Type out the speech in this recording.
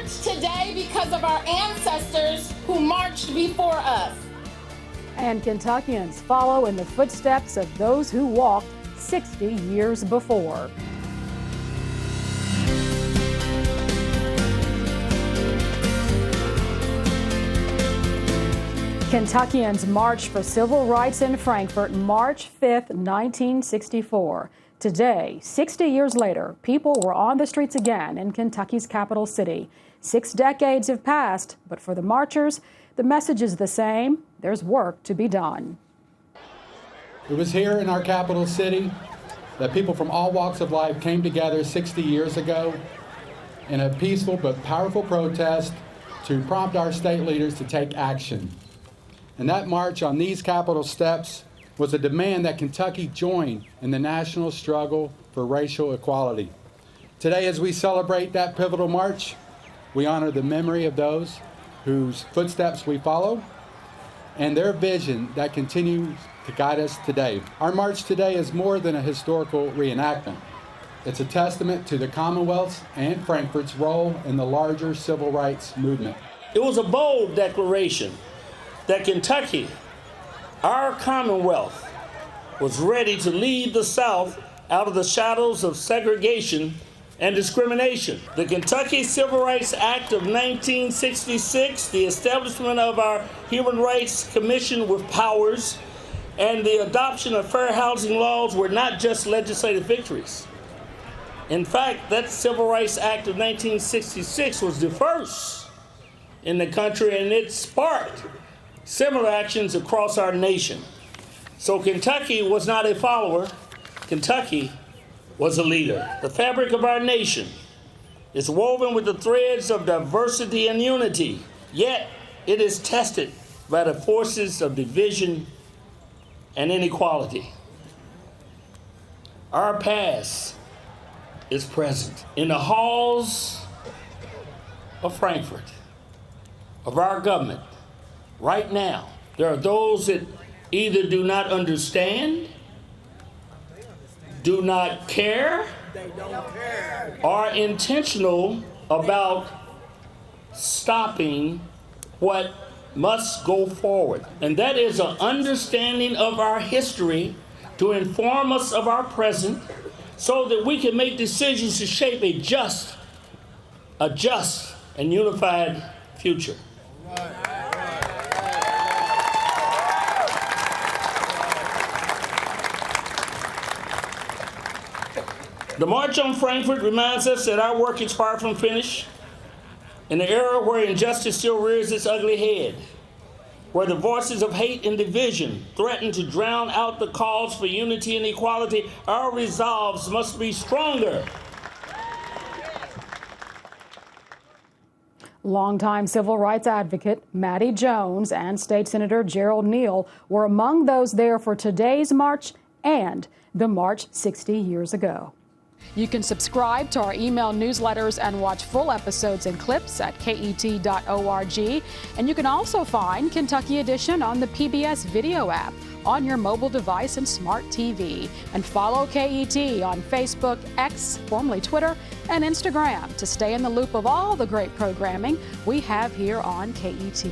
march today because of our ancestors who marched before us. And Kentuckians follow in the footsteps of those who walked 60 years before. Kentuckians marched for civil rights in Frankfort March 5th, 1964. Today, 60 years later, people were on the streets again in Kentucky's capital city. 6 decades have passed, but for the marchers, the message is the same. There's work to be done. It was here in our capital city that people from all walks of life came together 60 years ago in a peaceful but powerful protest to prompt our state leaders to take action. And that march on these Capitol steps was a demand that Kentucky join in the national struggle for racial equality. Today, as we celebrate that pivotal march, we honor the memory of those whose footsteps we follow and their vision that continues to guide us today. Our march today is more than a historical reenactment. It's a testament to the Commonwealth's and Frankfort's role in the larger civil rights movement. It was a bold declaration that Kentucky, our Commonwealth, was ready to lead the South out of the shadows of segregation and discrimination. The Kentucky Civil Rights Act of 1966, the establishment of our Human Rights Commission with powers, and the adoption of fair housing laws were not just legislative victories. In fact, that Civil Rights Act of 1966 was the first in the country, and it sparked similar actions across our nation. So Kentucky was not a follower, Kentucky was a leader. The fabric of our nation is woven with the threads of diversity and unity, yet it is tested by the forces of division and inequality. Our past is present. In the halls of Frankfort, of our government, right now, there are those that either do not understand, do not care, are intentional about stopping what must go forward. And that is an understanding of our history to inform us of our present so that we can make decisions to shape a just and unified future. The March on Frankfort reminds us that our work is far from finished. In an era where injustice still rears its ugly head, where the voices of hate and division threaten to drown out the calls for unity and equality, our resolves must be stronger. Longtime civil rights advocate Mattie Jones and State Senator Gerald Neal were among those there for today's march and the march 60 years ago. You can subscribe to our email newsletters and watch full episodes and clips at KET.org. And you can also find Kentucky Edition on the PBS video app on your mobile device and smart TV. And follow KET on Facebook, X, formerly Twitter, and Instagram to stay in the loop of all the great programming we have here on KET.